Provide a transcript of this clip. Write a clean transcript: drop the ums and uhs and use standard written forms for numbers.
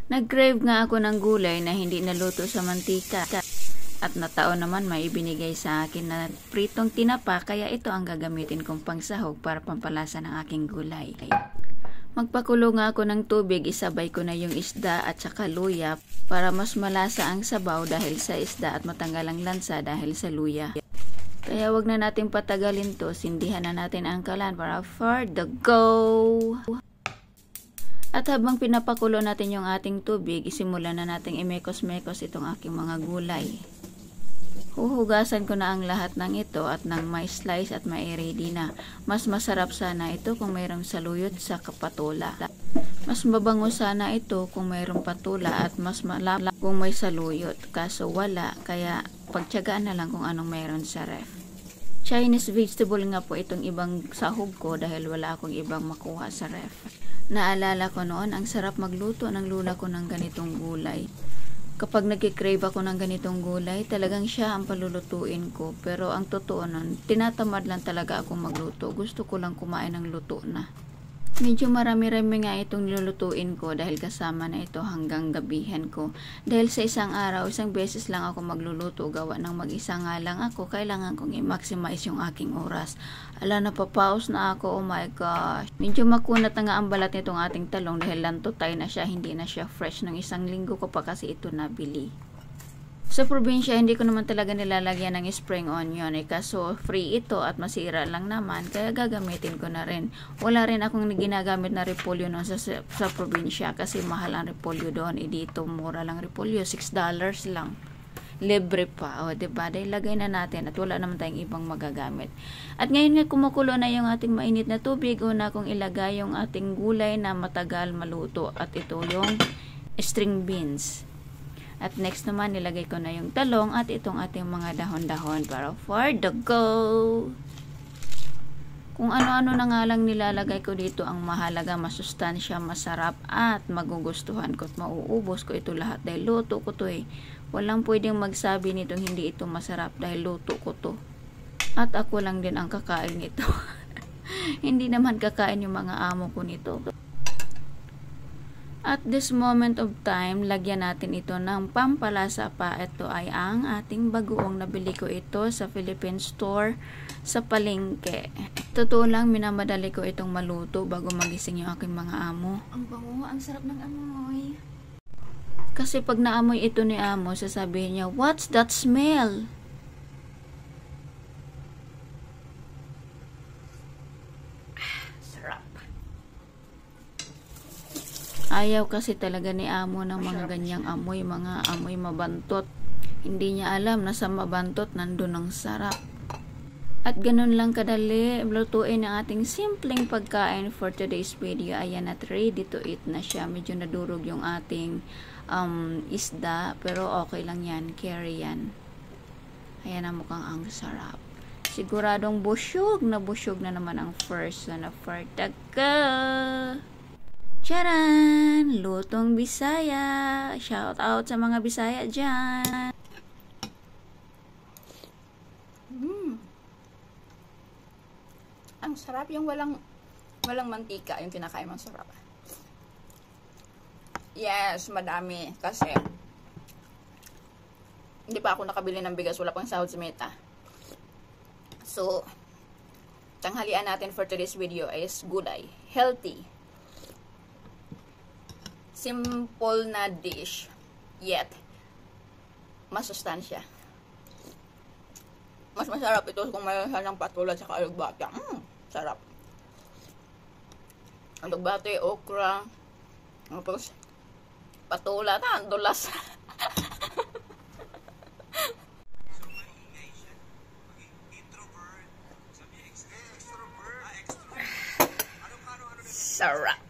Nag-crave nga ako ng gulay na hindi naluto sa mantika. At nataon naman may ibinigay sa akin na pritong tinapa, kaya ito ang gagamitin kong pangsahog para pampalasa ng aking gulay. Magpakulo nga ako ng tubig, isabay ko na yung isda at saka luya para mas malasa ang sabaw dahil sa isda at matanggal ang lansa dahil sa luya. Kaya wag na natin patagalin to, sindihan na natin ang kalan para for the go! At habang pinapakulo natin yung ating tubig, isimulan na natin imekos-mekos itong aking mga gulay. Huhugasan ko na ang lahat ng ito at nang may slice at may ready na. Mas masarap sana ito kung mayroong saluyot sa kapatula. Mas mabango sana ito kung mayroong patula at mas malala kung may saluyot. Kaso wala, kaya pagtiyagaan na lang kung anong mayroon sa ref. Chinese vegetable nga po itong ibang sahog ko dahil wala akong ibang makuha sa ref. Naalala ko noon, ang sarap magluto ng lula ko ng ganitong gulay. Kapag nagkikrave ako ng ganitong gulay, talagang siya ang palulutuin ko. Pero ang totoo nun, tinatamad lang talaga akong magluto. Gusto ko lang kumain ng luto na. Medyo marami-rami nga itong nilulutuin ko dahil kasama na ito hanggang gabihan ko. Dahil sa isang araw, isang beses lang ako magluluto, gawa ng mag-isa nga lang ako, kailangan kong i-maximize yung aking oras. Ala, napapaus na ako, oh my gosh. Medyo makunat na nga ang balat nitong ating talong dahil lantotay na siya, hindi na siya fresh. Ng isang linggo ko pa kasi ito nabili. Sa probinsya, hindi ko naman talaga nilalagyan ng spring onion kaso free ito at masira lang naman, kaya gagamitin ko na rin. Wala rin akong ginagamit na repolyo noon sa probinsya kasi mahal ang repolyo doon. Dito mura lang repolyo, $6 lang. Libre pa, o diba? Dahil lagay na natin at wala naman tayong ibang magagamit. At ngayon nga kumukulo na yung ating mainit na tubig, una kong ilagay yung ating gulay na matagal maluto at ito yung string beans. At next naman, nilagay ko na yung talong at itong ating mga dahon-dahon para for the go! Kung ano-ano na nga lang nilalagay ko dito, ang mahalaga, masustansya, masarap at magugustuhan ko at mauubos ko ito lahat dahil luto ko to eh. Walang pwedeng magsabi nitong hindi ito masarap dahil luto ko to. At ako lang din ang kakain nito. Hindi naman kakain yung mga amo ko nito. At this moment of time, lagyan natin ito ng pampalasa pa. Ito ay ang ating bagoong, nabili ko ito sa Philippine store sa palengke. Totoo lang, minamadali ko itong maluto bago magising yung aking mga amo. Ang bango, ang sarap ng amoy. Kasi pag naamoy ito ni amo, sasabihin niya, "What's that smell?" Ayaw kasi talaga ni amo ng mga ganyang amoy, mga amoy mabantot. Hindi niya alam na sa mabantot nandun ang sarap. At ganun lang kadali, lutuin ang ating simpleng pagkain for today's video. Ayan, at ready to eat na siya. Medyo nadurog yung ating isda, pero okay lang yan, carry yan. Ayan, ang mukhang ang sarap. Siguradong busyog na naman ang first na for the go! Charan! Lutong Bisaya! Shout out sa mga Bisaya dyan! Ang sarap yung walang mantika, yung kinakain mong sarap. Yes, madami. Kasi hindi pa ako nakabili ng bigas, wala pang sahod sa Meta. So, tanghalian natin for today's video is gulay. Healthy. Simple na dish, yet masustansya. Mas masarap ito kung mayroon ng patula at alugbate. Sarap. Alugbate, okra, tapos patula, dulas. Sarap.